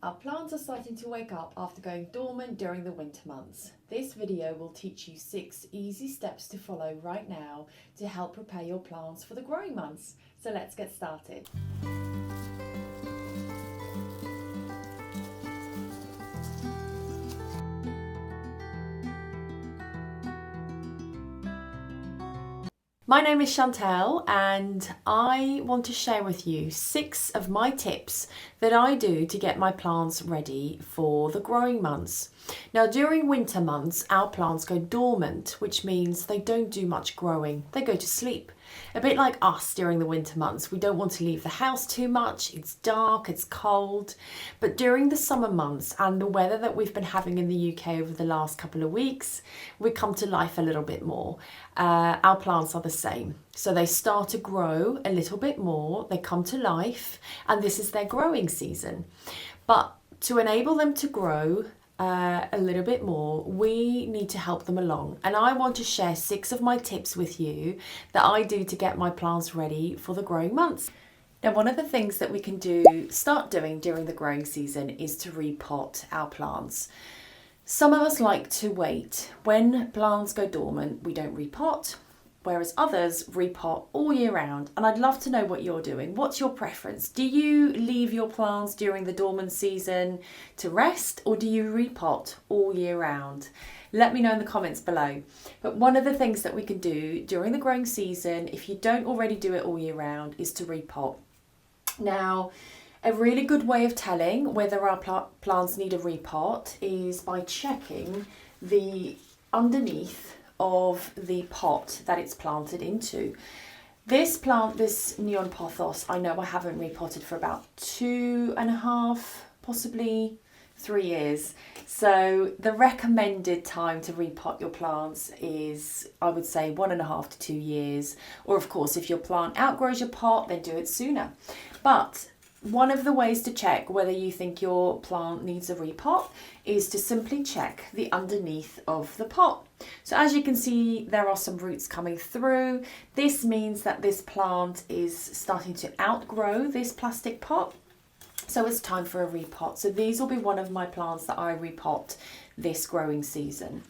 Our plants are starting to wake up after going dormant during the winter months. This video will teach you 6 easy steps to follow right now to help prepare your plants for the growing months. So let's get started. My name is Chantal and I want to share with you 6 of my tips that I do to get my plants ready for the growing months. Now during winter months our plants go dormant, which means they don't do much growing, they go to sleep. A bit like us during the winter months, we don't want to leave the house too much, it's dark, it's cold, but during the summer months and the weather that we've been having in the UK over the last couple of weeks, we come to life a little bit more. Our plants are the same. So they start to grow a little bit more, they come to life, and this is their growing season. But to enable them to grow a little bit more, we need to help them along. And I want to share 6 of my tips with you that I do to get my plants ready for the growing months. Now, one of the things that we can start doing during the growing season is to repot our plants. Some of us like to wait. When plants go dormant, we don't repot, whereas others repot all year round. And I'd love to know what you're doing. What's your preference? Do you leave your plants during the dormant season to rest, or do you repot all year round? Let me know in the comments below. But one of the things that we can do during the growing season, if you don't already do it all year round, is to repot. Now, a really good way of telling whether our plants need a repot is by checking the underneath of the pot that it's planted into. This plant, this neon pothos, I know I haven't repotted for about 2.5, possibly 3 years. So the recommended time to repot your plants is, I would say, 1.5 to 2 years. Or of course, if your plant outgrows your pot, then do it sooner. But one of the ways to check whether you think your plant needs a repot is to simply check the underneath of the pot. So as you can see, there are some roots coming through. This means that this plant is starting to outgrow this plastic pot. So it's time for a repot. So these will be one of my plants that I repot this growing season.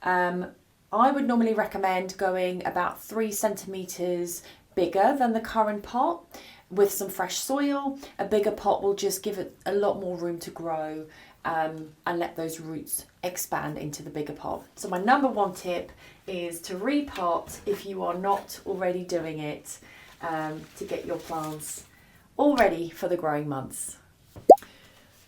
I would normally recommend going about 3 centimetres bigger than the current pot, with some fresh soil. A bigger pot will just give it a lot more room to grow and let those roots expand into the bigger pot. So my number 1 tip is to repot if you are not already doing it, to get your plants all ready for the growing months.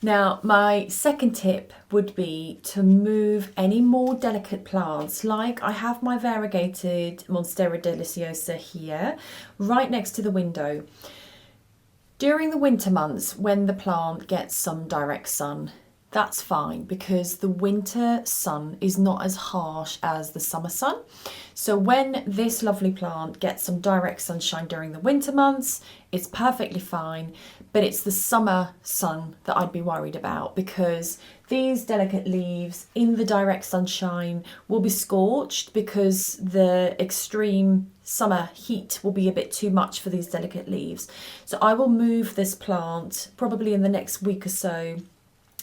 Now, my second tip would be to move any more delicate plants, like I have my variegated Monstera deliciosa here, right next to the window. During the winter months, when the plant gets some direct sun, that's fine because the winter sun is not as harsh as the summer sun. So when this lovely plant gets some direct sunshine during the winter months, it's perfectly fine, but it's the summer sun that I'd be worried about, because these delicate leaves in the direct sunshine will be scorched because the extreme summer heat will be a bit too much for these delicate leaves. So I will move this plant probably in the next week or so,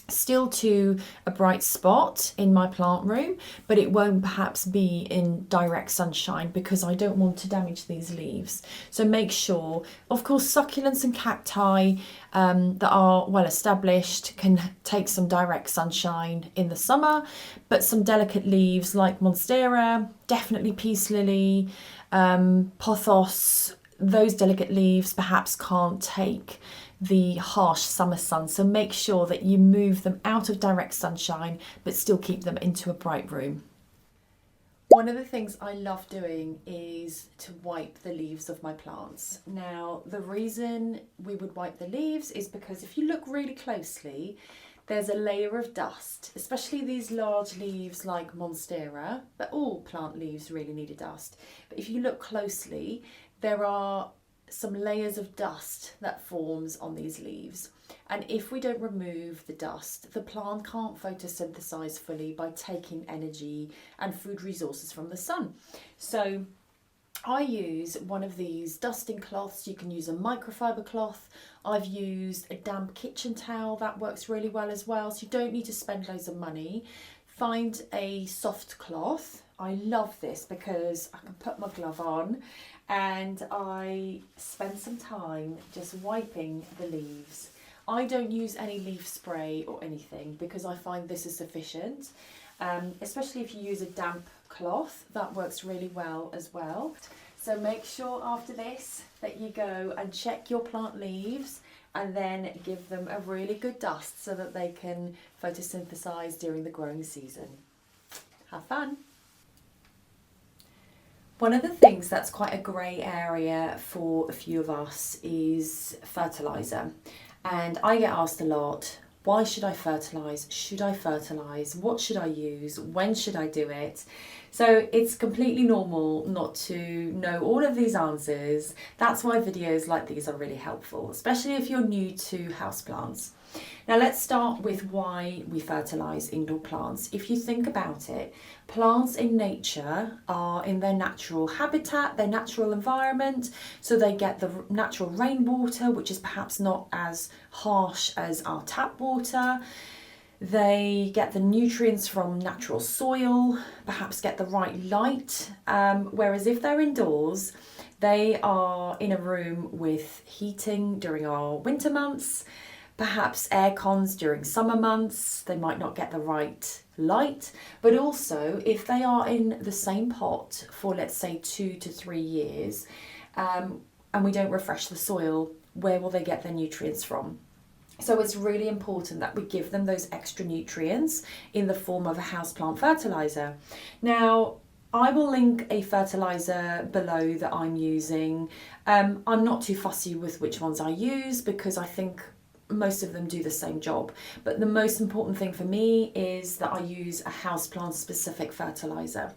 still to a bright spot in my plant room, but it won't perhaps be in direct sunshine because I don't want to damage these leaves. So make sure, of course, succulents and cacti that are well established can take some direct sunshine in the summer, but some delicate leaves like Monstera, definitely peace lily, pothos, those delicate leaves perhaps can't take the harsh summer sun, so make sure that you move them out of direct sunshine but still keep them into a bright room. One of the things I love doing is to wipe the leaves of my plants. Now, the reason we would wipe the leaves is because if you look really closely, there's a layer of dust, especially these large leaves like Monstera, but all plant leaves really need a dust. But if you look closely, there are some layers of dust that forms on these leaves, and if we don't remove the dust, the plant can't photosynthesize fully by taking energy and food resources from the sun. So I use one of these dusting cloths. You can use a microfiber cloth. I've used a damp kitchen towel. That works really well as well. So you don't need to spend loads of money. Find a soft cloth. I love this because I can put my glove on and I spend some time just wiping the leaves. I don't use any leaf spray or anything because I find this is sufficient. Especially if you use a damp cloth, that works really well as well. So make sure after this that you go and check your plant leaves and then give them a really good dust so that they can photosynthesize during the growing season. Have fun! One of the things that's quite a grey area for a few of us is fertiliser. And I get asked a lot, why should I fertilise? Should I fertilise? What should I use? When should I do it? So it's completely normal not to know all of these answers. That's why videos like these are really helpful, especially if you're new to houseplants. Now let's start with why we fertilise indoor plants. If you think about it, plants in nature are in their natural habitat, their natural environment, so they get the natural rainwater, which is perhaps not as harsh as our tap water. They get the nutrients from natural soil, perhaps get the right light, whereas if they're indoors, they are in a room with heating during our winter months, perhaps air cons during summer months. They might not get the right light, but also if they are in the same pot for, let's say, 2 to 3 years, and we don't refresh the soil, where will they get their nutrients from? So it's really important that we give them those extra nutrients in the form of a houseplant fertiliser. Now, I will link a fertiliser below that I'm using. I'm not too fussy with which ones I use because I think most of them do the same job. But the most important thing for me is that I use a houseplant specific fertiliser.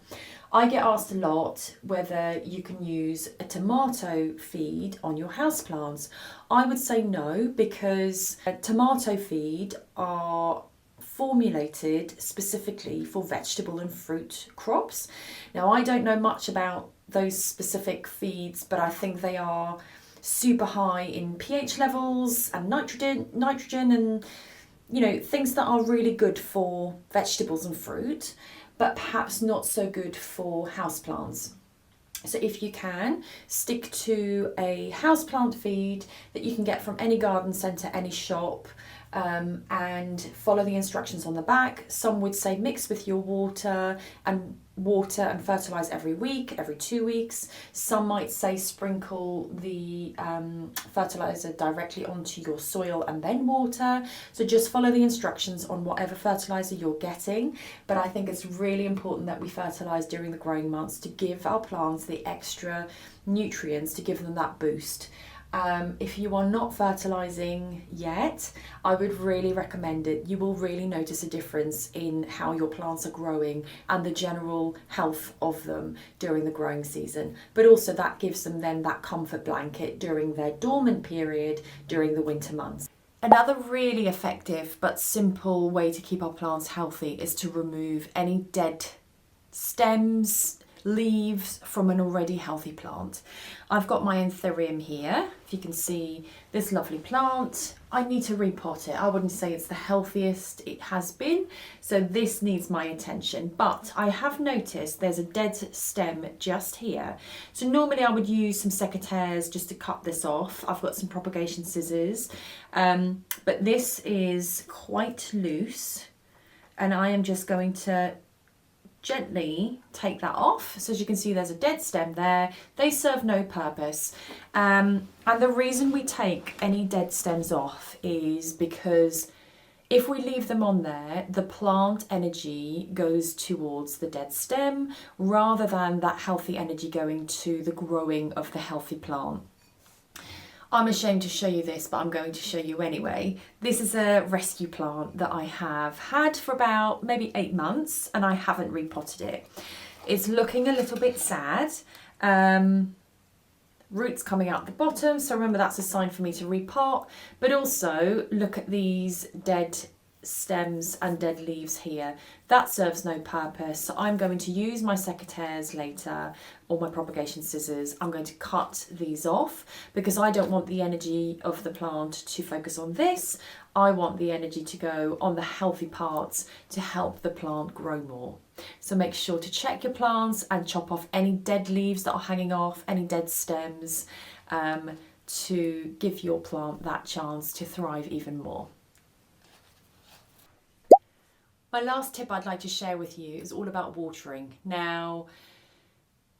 I get asked a lot whether you can use a tomato feed on your houseplants. I would say no, because tomato feed are formulated specifically for vegetable and fruit crops. Now, I don't know much about those specific feeds, but I think they are super high in pH levels and nitrogen and, you know, things that are really good for vegetables and fruit, but perhaps not so good for houseplants. So if you can, stick to a houseplant feed that you can get from any garden centre, any shop, and follow the instructions on the back. Some would say mix with your water and fertilise every week, every 2 weeks. Some might say sprinkle the fertiliser directly onto your soil and then water. So just follow the instructions on whatever fertiliser you're getting. But I think it's really important that we fertilise during the growing months to give our plants the extra nutrients, to give them that boost. If you are not fertilising yet, I would really recommend it. You will really notice a difference in how your plants are growing and the general health of them during the growing season. But also that gives them then that comfort blanket during their dormant period during the winter months. Another really effective but simple way to keep our plants healthy is to remove any dead stems, leaves from an already healthy plant. I've got my anthurium here. If you can see this lovely plant, I need to repot it. I wouldn't say it's the healthiest it has been, so this needs my attention. But I have noticed there's a dead stem just here. So normally I would use some secateurs just to cut this off. I've got some propagation scissors, but this is quite loose, and I am just going to gently take that off. So as you can see, there's a dead stem there. They serve no purpose. And the reason we take any dead stems off is because if we leave them on there, the plant energy goes towards the dead stem rather than that healthy energy going to the growing of the healthy plant. I'm ashamed to show you this, but I'm going to show you anyway. This is a rescue plant that I have had for about maybe 8 months and I haven't repotted it. It's looking a little bit sad. Roots coming out the bottom, so remember that's a sign for me to repot. But also look at these dead stems and dead leaves here, that serves no purpose. So I'm going to use my secateurs later, or my propagation scissors. I'm going to cut these off because I don't want the energy of the plant to focus on this. I want the energy to go on the healthy parts to help the plant grow more. So make sure to check your plants and chop off any dead leaves that are hanging off, any dead stems, to give your plant that chance to thrive even more. My last tip I'd like to share with you is all about watering. Now,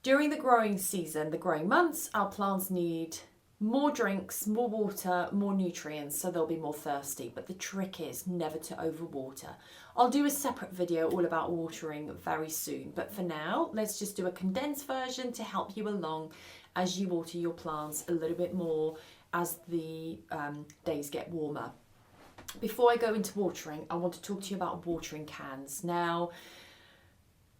during the growing season, the growing months, our plants need more drinks, more water, more nutrients, so they'll be more thirsty. But the trick is never to overwater. I'll do a separate video all about watering very soon, but for now, let's just do a condensed version to help you along as you water your plants a little bit more as the days get warmer. Before I go into watering, I want to talk to you about watering cans. Now,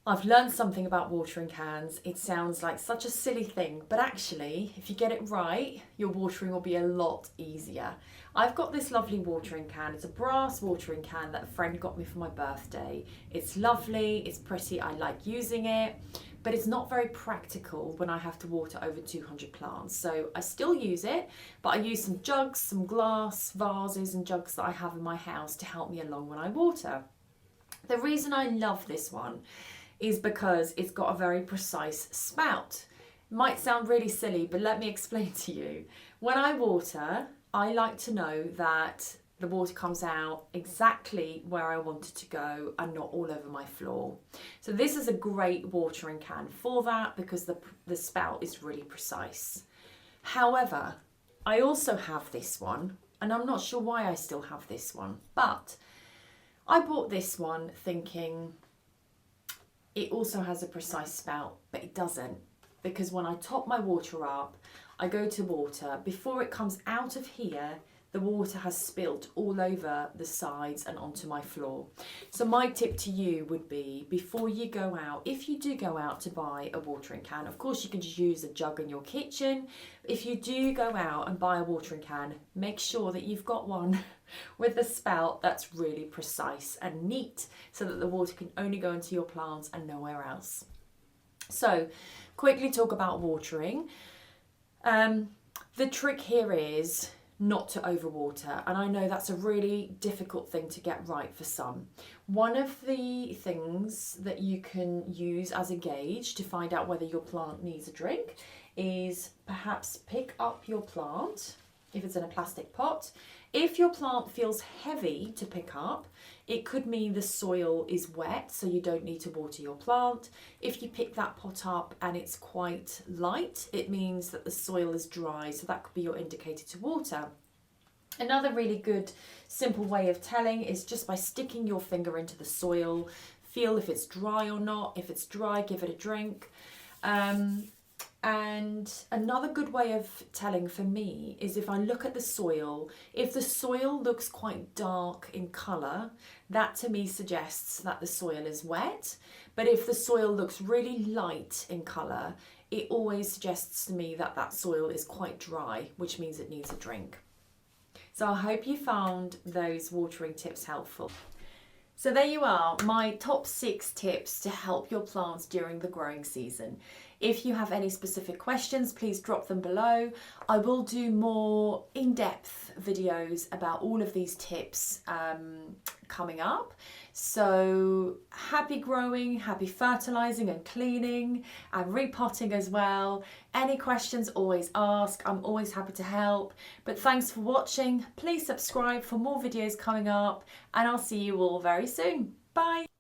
I've learned something about watering cans. It sounds like such a silly thing, but actually, if you get it right, your watering will be a lot easier. I've got this lovely watering can. It's a brass watering can that a friend got me for my birthday. It's lovely, it's pretty, I like using it, but it's not very practical when I have to water over 200 plants. So I still use it, but I use some jugs, some glass vases and jugs that I have in my house to help me along when I water. The reason I love this one is because it's got a very precise spout. It might sound really silly, but let me explain to you. When I water, I like to know that the water comes out exactly where I want it to go and not all over my floor. So this is a great watering can for that because the spout is really precise. However, I also have this one, and I'm not sure why I still have this one, but I bought this one thinking it also has a precise spout, but it doesn't, because when I top my water up, I go to water, before it comes out of here, the water has spilt all over the sides and onto my floor. So my tip to you would be, before you go out, if you do go out to buy a watering can, of course you can just use a jug in your kitchen. If you do go out and buy a watering can, make sure that you've got one with a spout that's really precise and neat, so that the water can only go into your plants and nowhere else. So quickly talk about watering. The trick here is not to overwater, and I know that's a really difficult thing to get right for some. One of the things that you can use as a gauge to find out whether your plant needs a drink is perhaps pick up your plant if it's in a plastic pot. If your plant feels heavy to pick up, it could mean the soil is wet, so you don't need to water your plant. If you pick that pot up and it's quite light, it means that the soil is dry, so that could be your indicator to water. Another really good simple way of telling is just by sticking your finger into the soil. Feel if it's dry or not. If it's dry, give it a drink. And another good way of telling for me is if I look at the soil, if the soil looks quite dark in colour, that to me suggests that the soil is wet. But if the soil looks really light in colour, it always suggests to me that that soil is quite dry, which means it needs a drink. So I hope you found those watering tips helpful. So there you are, my top 6 tips to help your plants during the growing season. If you have any specific questions, please drop them below. I will do more in-depth videos about all of these tips coming up. So happy growing, happy fertilising and cleaning and repotting as well. Any questions, always ask. I'm always happy to help. But thanks for watching. Please subscribe for more videos coming up, and I'll see you all very soon. Bye.